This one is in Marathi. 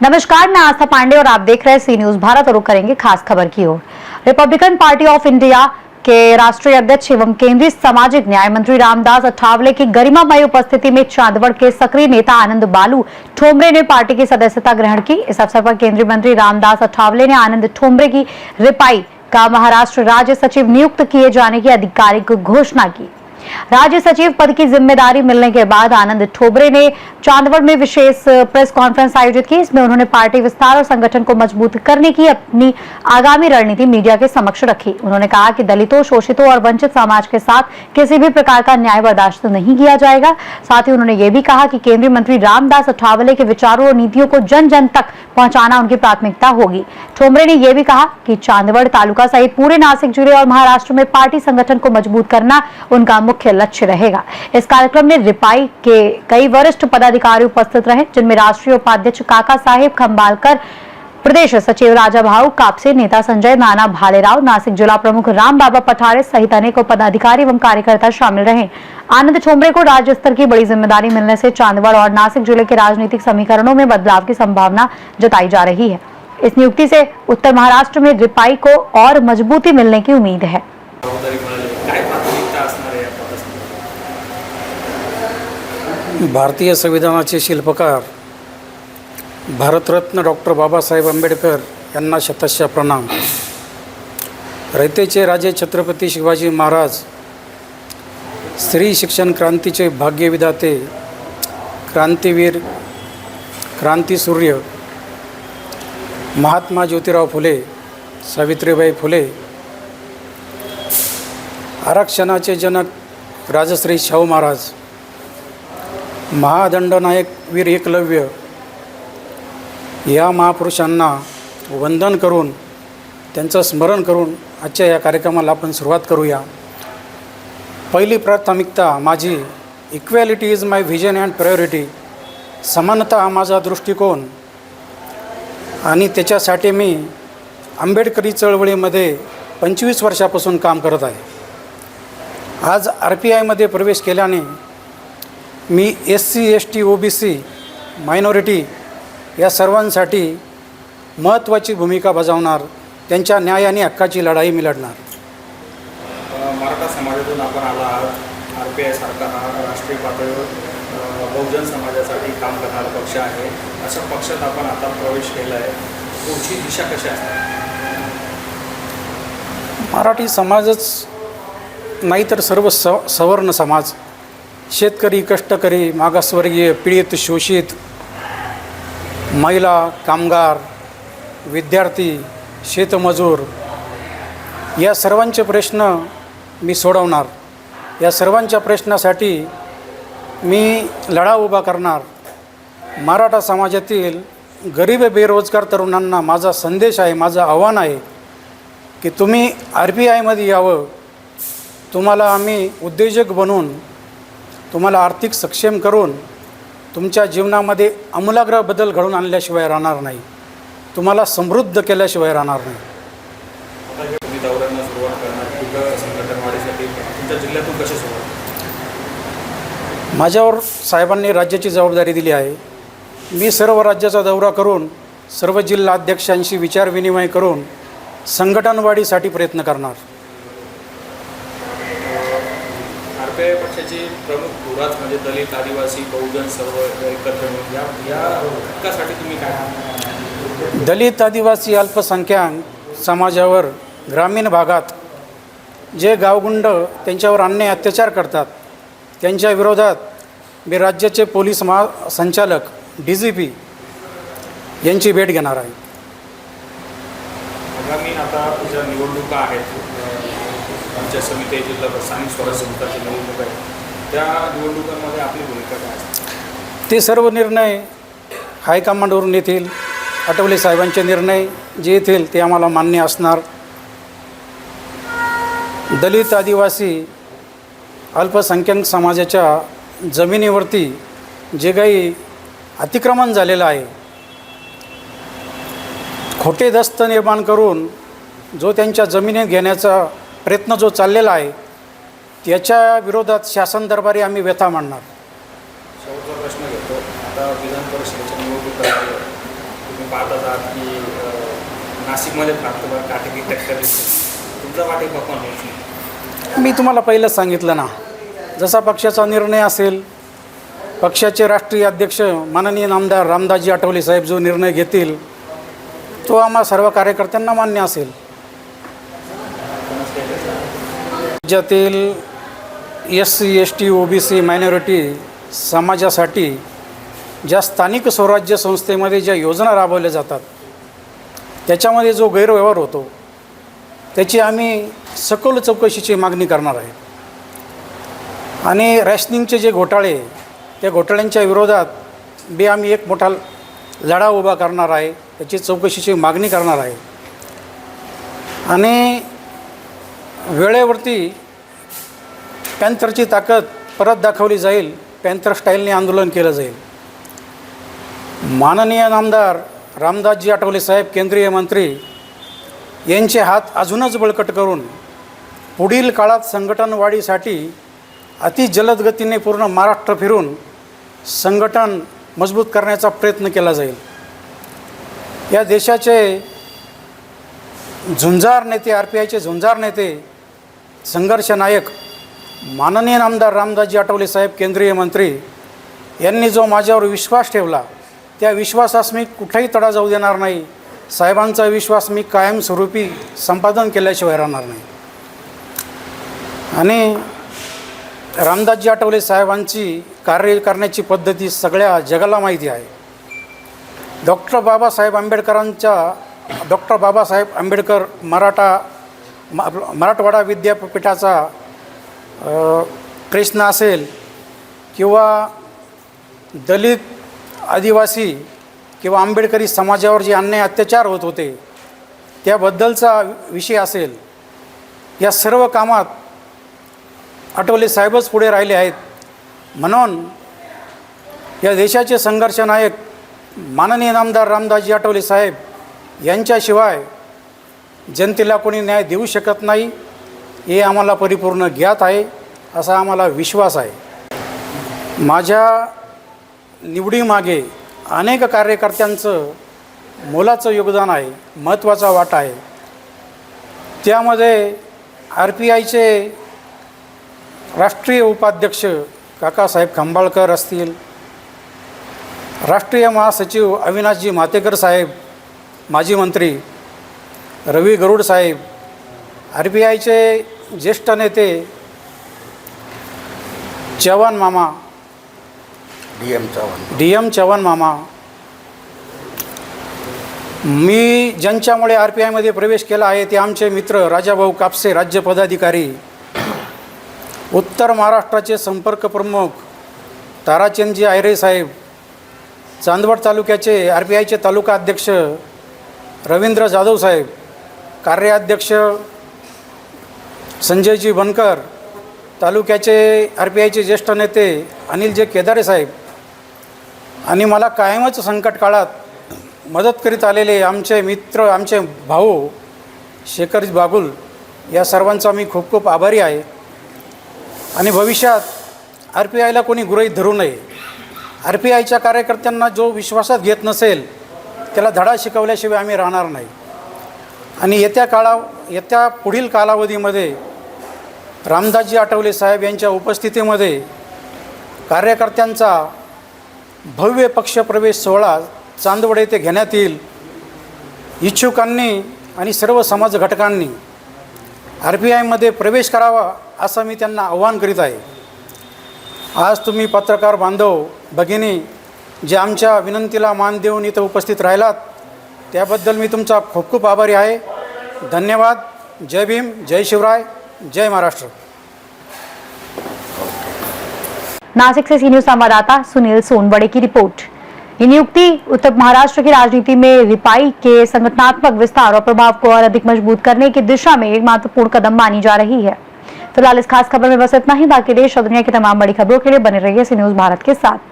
नमस्कार, मैं आस्था पांडे और आप देख रहे हैं सी न्यूज भारत और रुक करेंगे खास खबर की ओर। रिपब्लिकन पार्टी ऑफ इंडिया के राष्ट्रीय अध्यक्ष एवं केंद्रीय सामाजिक न्याय मंत्री रामदास अठावले की गरिमामय उपस्थिति में चांदवड़ के सक्रिय नेता आनंद बालू ठोंबरे ने पार्टी की सदस्यता ग्रहण की। इस अवसर पर केंद्रीय मंत्री रामदास अठावले ने आनंद ठोंबरे की रिपाई का महाराष्ट्र राज्य सचिव नियुक्त किए जाने की आधिकारिक घोषणा की। राज्य सचिव पद की जिम्मेदारी मिलने के बाद आनंद ठोंबरे ने चांदवड़ में विशेष प्रेस कॉन्फ्रेंस आयोजित की। इसमें उन्होंने पार्टी विस्तार और संगठन को मजबूत करने की अपनी आगामी रणनीति मीडिया के समक्ष रखी। उन्होंने कहा कि दलितों, शोषितों और वंचित समाज के साथ किसी भी प्रकार का न्याय बर्दाश्त नहीं किया जाएगा। साथ ही उन्होंने ये भी कहा कि केंद्रीय मंत्री रामदास अठावले के विचारों और नीतियों को जन जन तक पहुंचाना उनकी प्राथमिकता होगी। ठोंबरे ने यह भी कहा कि चांदवड़ तालुका सहित पूरे नासिक जिले और महाराष्ट्र में पार्टी संगठन को मजबूत करना उनका मुख्य लक्ष्य रहेगा। इस कार्यक्रम में रिपाई के कई वरिष्ठ पदाधिकारी उपस्थित रहे, जिनमें राष्ट्रीय उपाध्यक्ष काका साहेब खंबालकर, प्रदेश सचिव राजा भाऊ कापसे, नेता संजय नाना भालेराव, नासिक जिला प्रमुख राम बाबा पठारे सहित अनेकों पदाधिकारी एवं कार्यकर्ता शामिल रहे। आनंद ठोंबरे को राज्य स्तर की बड़ी जिम्मेदारी मिलने से चांदवड़ और नासिक जिले के राजनीतिक समीकरणों में बदलाव की संभावना जताई जा रही है। इस नियुक्ति से उत्तर महाराष्ट्र में रिपाई को और मजबूती मिलने की उम्मीद है। भारतीय संविधानाचे शिल्पकार भारतरत्न डॉक्टर बाबासाहेब आंबेडकर यांना शतशः प्रणाम। रयतेचे राजे छत्रपती शिवाजी महाराज, स्त्री शिक्षण क्रांतीचे भाग्यविधाते, क्रांतीवीर, क्रांतीसूर्य महात्मा ज्योतिराव फुले, सावित्रीबाई फुले, आरक्षणाचे जनक राजश्री शाहू महाराज, महादंडनायक वीर एकलव्य या महापुरुषांना वंदन करून त्यांचं स्मरण करून आजच्या या कार्यक्रमाला आपण सुरुवात करूया। पहिली प्राथमिकता माझी equality is my vision and priority, समानता हा माझा दृष्टिकोन आणि त्याच्यासाठी मी आंबेडकरी चळवळीमध्ये 25 वर्षापासून काम करत आहे। आज RPIमध्ये प्रवेश केल्याने मी SC, ST, OBC, मायनॉरिटी या सर्वांसाठी महत्त्वाची भूमिका बजावणार, त्यांच्या न्याय आणि हक्काची लढाई मी लढणार। मराठा समाजातून आपण आला आहात। RPI सारखा हा राष्ट्रीय पातळीवर बहुजन समाजासाठी काम करणारा पक्ष आहे। अशा पक्षात आपण आता प्रवेश केला आहे, पुढची दिशा कशी असणार? मराठी समाजच नाही तर सर्व सवर्ण समाज, शेतकरी, कष्टकरी, मागासवर्गीय, पीडित, शोषित, महिला, कामगार, विद्यार्थी, शेतमजूर या सर्वांचे प्रश्न मी सोडवणार। या सर्वांच्या प्रश्नासाठी मी लढा उभा करणार। मराठा समाजातील गरीब बेरोजगार तरुणांना माझा संदेश आहे, माझं आव्हान आहे की तुम्ही RPIमध्ये यावं। तुम्हाला आम्ही उद्योजक बनवून, तुम्हाला आर्थिक सक्षम करून तुमच्या जीवनामध्ये आमूलाग्र बदल घडवून आणल्याशिवाय राहणार नाही, तुम्हाला समृद्ध केल्याशिवाय राहणार नाही। तुम्ही दौऱ्यांना सुरुवात करणार संघटन वाढीसाठी तुमच्या जिल्ह्यातून कशी सुरुवात? माझ्यावर साहेबांनी राज्याची जबाबदारी दिली आहे। मी सर्व राज्याचा दौरा करून सर्व जिल्हा अध्यक्षांशी विचारविनिमय करून संघटन वाढीसाठी प्रयत्न करणार। RPI पक्षाची प्रमुख धुराच म्हणजे दलित, आदिवासी, बहुजन सर्व एकत्र मिळून या हक्कासाठी तुम्ही काय? दलित, आदिवासी, अल्पसंख्याक समाजावर ग्रामीण भागात जे गावगुंड त्यांच्यावर अन्याय अत्याचार करतात, त्यांच्या विरोधात मी राज्याचे पोलीस महासंचालक DGP यांची भेट घेणार आहे। आगामी आता ज्या निवडणुका आहेत, पंचायत समिती, जिल्हा स्थानिक स्वराज्य संस्थांची निवडणूक आहे, त्या निवडणुकांमध्ये आपली भूमिका काय असते? ते सर्व निर्णय हायकमांडवरून येतील। आठवले साहेबांचे निर्णय जे येतील ते आम्हाला मान्य असणार। दलित, आदिवासी, अल्पसंख्याक समाजाच्या जमिनीवरती जे काही अतिक्रमण झालेलं आहे, खोटे दस्त निर्माण करून जो त्यांच्या जमिनी घेण्याचा प्रयत्न जो चाललेला आहे, त्याच्या विरोधात शासन दरबारी आम्ही व्यथा मांडणार। शेवटचा प्रश्न घेतो, आता विधान परिषदेच्या निवडणुका पाहत आहात की नाशिकमध्ये प्राप्त काटेकी टक्कर तुमचा पाठिंबा कोण आहे? मी तुम्हाला पहिलंच सांगितलं ना, जसा पक्षाचा निर्णय असेल, पक्षाचे राष्ट्रीय अध्यक्ष माननीय नामदार रामदासजी आठवले साहेब जो निर्णय घेतील तो आम्हा सर्व कार्यकर्त्यांना मान्य असेल. राज्यातील SC ST OBC मायनॉरिटी समाजासाठी ज्या स्थानिक स्वराज्य संस्थेमध्ये ज्या योजना राबवल्या जातात त्याच्यामध्ये जो गैरव्यवहार होतो त्याची आम्ही सखोल चौकशीची मागणी करणार आहे. आणि रॅशनिंगचे जे घोटाळे त्या घोटाळ्यांच्या विरोधात बी आम्ही एक मोठा लढा उभा करणार आहे, त्याची चौकशीची मागणी करणार आहे. आणि वेळेवरती पॅन्थरची ताकद परत दाखवली जाईल, पॅन्थर स्टाईलने आंदोलन केलं जाईल. माननीय नामदार रामदासजी आठवले साहेब केंद्रीय मंत्री यांचे हात अजूनच बळकट करून पुढील काळात संघटन वाढीसाठी अति जलद गतीने पूर्ण महाराष्ट्र फिरून संघटन मजबूत करण्याचा प्रयत्न केला जाईल. या देशाचे झुंजार नेते, RPIचे झुंजार नेते, संघर्ष नायक माननीय नामदार रामदासजी आठवले साहेब केंद्रीय मंत्री यांनी जो माझ्यावर विश्वास ठेवला त्या विश्वासास मी कुठेही तडा जाऊ देणार नाही. साहेबांचा विश्वास मी कायमस्वरूपी संपादन केल्याशिवाय राहणार नाही. आणि रामदासजी आठवले साहेबांची कार्य करण्याची पद्धती सगळ्या जगाला माहिती आहे. डॉक्टर बाबासाहेब आंबेडकर मराठवाडा विद्यापीठाचा प्रश्न असेल किंवा दलित, आदिवासी किंवा आंबेडकरी समाजावर जे अन्याय अत्याचार होत होते त्याबद्दलचा विषय असेल, या सर्व कामात आठवले साहेबच पुढे राहिले आहेत. म्हणून या देशाचे संघर्ष नायक माननीय नामदार रामदासजी आठवले साहेब यांच्याशिवाय जनतेला कोणी न्याय देऊ शकत नाही हे आम्हाला परिपूर्ण ज्ञात आहे, असा आम्हाला विश्वास आहे. माझ्या निवडीमागे अनेक कार्यकर्त्यांचं मोलाचं योगदान आहे, महत्त्वाचा वाटा आहे. त्यामध्ये RPIचे राष्ट्रीय उपाध्यक्ष काकासाहेब खंबाळकर असतील, राष्ट्रीय महासचिव अविनाशजी मातेकर साहेब, माजी मंत्री रवी गरुड साहेब, RPIचे ज्येष्ठ नेते चव्हाण मामा, DM चव्हाण मामा, मी ज्यांच्यामुळे RPIमध्ये प्रवेश केला आहे ते आमचे मित्र राजाभाऊ कापसे, राज्य पदाधिकारी, उत्तर महाराष्ट्राचे संपर्क प्रमुख ताराचंदजी आयरे साहेब, चांदवड तालुक्याचे RPIचे तालुका अध्यक्ष रवींद्र जाधव साहेब, कार्याध्यक्ष संजयजी बनकर, तालुक्याचे RPIचे ज्येष्ठ नेते अनिलजी केदारे साहेब, आणि मला कायमच संकट काळात मदत करीत आलेले आमचे मित्र, आमचे भाऊ शेखरजी बागुल, या सर्वांचा मी खूप खूप आभारी आहे. आणि भविष्यात RPIला कोणी गृहीत धरू नये. RPIच्या कार्यकर्त्यांना जो विश्वासात घेत नसेल त्याला धडा शिकवल्याशिवाय आम्ही राहणार नाही. आणि येत्या पुढील कालावधीमध्ये रामदासजी आठवले साहेब यांच्या उपस्थितीमध्ये कार्यकर्त्यांचा भव्य पक्षप्रवेश सोहळा चांदवड येथे घेण्यात येईल. इच्छुकांनी आणि सर्व समाज घटकांनी RPIमध्ये प्रवेश करावा असं मी त्यांना आवाहन करीत आहे. आज तुम्ही पत्रकार बांधव भगिनी जे आमच्या विनंतीला मान देऊन इथं उपस्थित राहिलात त्याबद्दल मी तुमचा खूप खूप आभारी आहे. धन्यवाद. जय भीम, जय शिवराय, जय महाराष्ट्र. नासिक से सी न्यूज संवाददाता सुनील सोनवड़े की रिपोर्ट. ये नियुक्ति उत्तर महाराष्ट्र की राजनीति में रिपाई के संगठनात्मक विस्तार और प्रभाव को और अधिक मजबूत करने की दिशा में एक महत्वपूर्ण कदम मानी जा रही है. फिलहाल इस खास खबर में बस इतना ही. बाकी देश और दुनिया की तमाम बड़ी खबरों के लिए बने रहिए सी न्यूज भारत के साथ.